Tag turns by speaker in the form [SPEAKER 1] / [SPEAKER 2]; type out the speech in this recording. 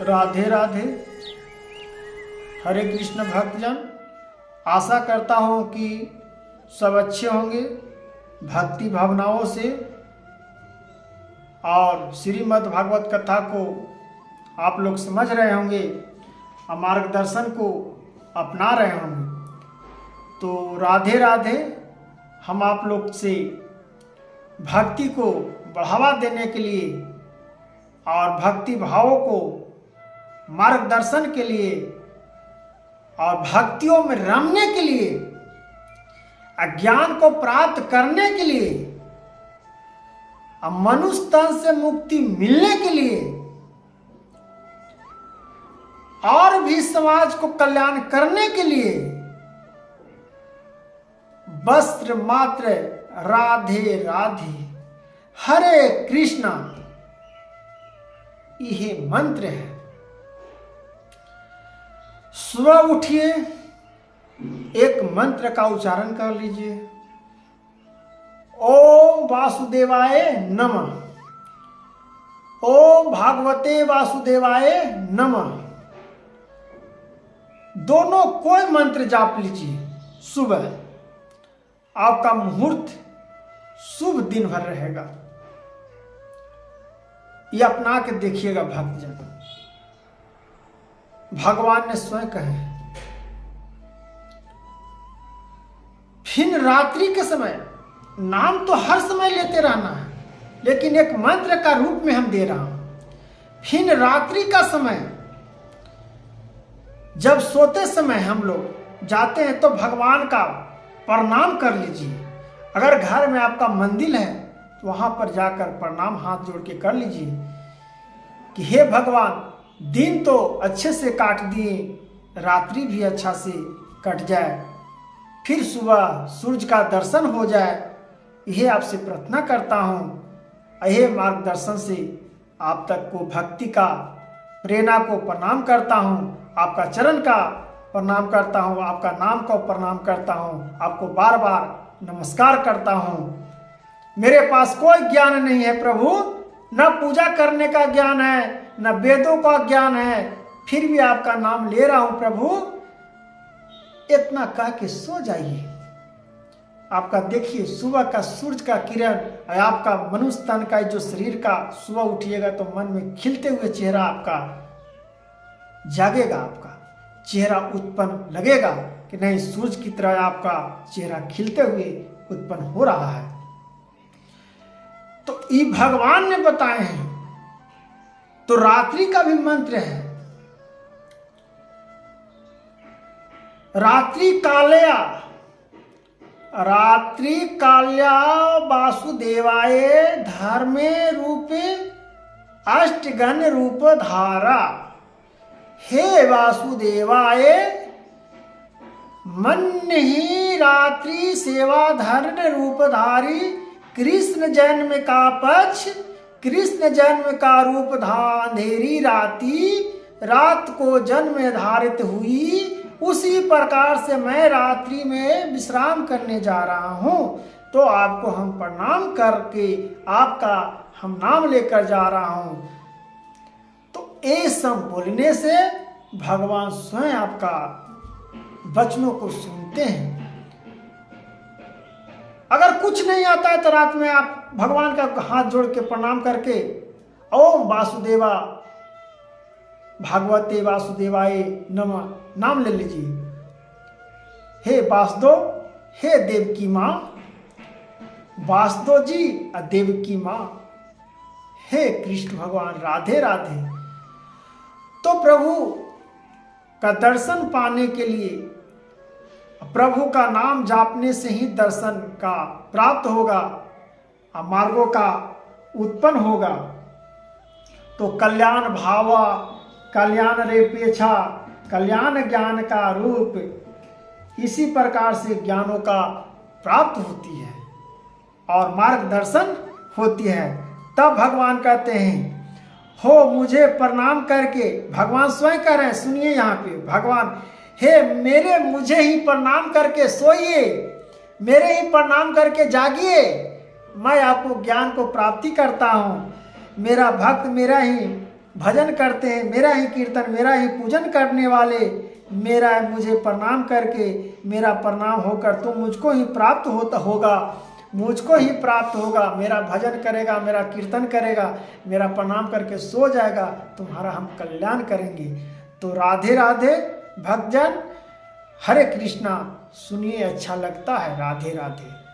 [SPEAKER 1] राधे राधे। हरे कृष्ण भक्तजन, आशा करता हूँ कि सब अच्छे होंगे भक्ति भावनाओं से और श्रीमद् भागवत कथा को आप लोग समझ रहे होंगे और मार्गदर्शन को अपना रहे होंगे। तो राधे राधे। हम आप लोग से भक्ति को बढ़ावा देने के लिए और भक्ति भावों को मार्गदर्शन के लिए और भक्तियों में रमने के लिए, अज्ञान को प्राप्त करने के लिए, मनुष्य तन से मुक्ति मिलने के लिए और भी समाज को कल्याण करने के लिए वस्त्र मात्र राधे राधे हरे कृष्णा यह मंत्र है। सुबह उठिए, एक मंत्र का उच्चारण कर लीजिए। ओम वासुदेवाय नमः, ओम भागवते वासुदेवाय नमः। दोनों कोई मंत्र जाप लीजिए। सुबह आपका मुहूर्त शुभ दिन भर रहेगा। ये अपना के देखिएगा भक्तजन। भगवान ने स्वयं कहे, फिर रात्रि के समय, नाम तो हर समय लेते रहना है, लेकिन एक मंत्र का रूप में हम दे रहा हूं। फिर रात्रि का समय, जब सोते समय हम लोग जाते हैं तो भगवान का प्रणाम कर लीजिए। अगर घर में आपका मंदिर है तो वहां पर जाकर प्रणाम हाथ जोड़ के कर लीजिए कि हे भगवान, दिन तो अच्छे से काट दिए, रात्रि भी अच्छा से कट जाए, फिर सुबह सूरज का दर्शन हो जाए। यह आपसे प्रार्थना करता हूँ। यह मार्गदर्शन से आप तक को भक्ति का प्रेरणा को प्रणाम करता हूँ। आपका चरण का प्रणाम करता हूँ, आपका नाम को प्रणाम करता हूँ, आपको बार बार नमस्कार करता हूँ। मेरे पास कोई ज्ञान नहीं है प्रभु, न पूजा करने का ज्ञान है, न वेदों का ज्ञान है, फिर भी आपका नाम ले रहा हूं प्रभु। इतना कह के सो जाइए। आपका देखिए सुबह का सूरज का किरण और आपका मनुष्य तन का जो शरीर का सुबह उठिएगा तो मन में खिलते हुए चेहरा आपका जागेगा। आपका चेहरा उत्पन्न लगेगा कि नहीं, सूरज की तरह आपका चेहरा खिलते हुए उत्पन्न हो रहा है। तो ये भगवान ने बताए हैं। तो रात्रि का भी मंत्र है, रात्रि काल्या वासुदेवाय धर्मे रूपे अष्टगण रूप धारा। हे वासुदेवाय मन ही रात्रि सेवा धर्म रूपधारी। कृष्ण जन्म का पक्ष, कृष्ण जन्म का रूप अंधेरी राती, रात को जन्म धारित हुई। उसी प्रकार से मैं रात्रि में विश्राम करने जा रहा हूं। तो आपको हम प्रणाम करके आपका हम नाम लेकर जा रहा हूं। तो ये सब बोलने से भगवान स्वयं आपका वचनों को सुनते हैं। अगर कुछ नहीं आता है तो रात में आप भगवान का हाथ जोड़ के प्रणाम करके ओम वासुदेवा भागवते वासुदेवाय नमः नाम ले लीजिए। हे वासुदेव, हे देवकी माँ, वासुदेव जी और देवकी माँ, हे कृष्ण भगवान राधे राधे। तो प्रभु का दर्शन पाने के लिए प्रभु का नाम जापने से ही दर्शन का प्राप्त होगा और मार्गों का उत्पन्न होगा। तो कल्याण भावा कल्याण रेपेक्षा कल्याण ज्ञान का रूप, इसी प्रकार से ज्ञानों का प्राप्त होती है और मार्गदर्शन होती है। तब भगवान कहते हैं, हो मुझे प्रणाम करके, भगवान स्वयं कह रहे हैं, सुनिए यहाँ पे भगवान, हे मेरे मुझे ही प्रणाम करके सोइए, मेरे ही प्रणाम करके जागिए। मैं आपको ज्ञान को प्राप्ति करता हूँ। मेरा भक्त मेरा ही भजन करते हैं, मेरा ही कीर्तन, मेरा ही पूजन करने वाले, मेरा मुझे प्रणाम करके, मेरा प्रणाम होकर तुम मुझको ही प्राप्त होगा, मुझको ही प्राप्त होगा। मेरा भजन करेगा, मेरा कीर्तन करेगा, मेरा प्रणाम करके सो जाएगा, तुम्हारा हम कल्याण करेंगे। तो राधे राधे भक्तजन, हरे कृष्णा। सुनिए, अच्छा लगता है। राधे राधे।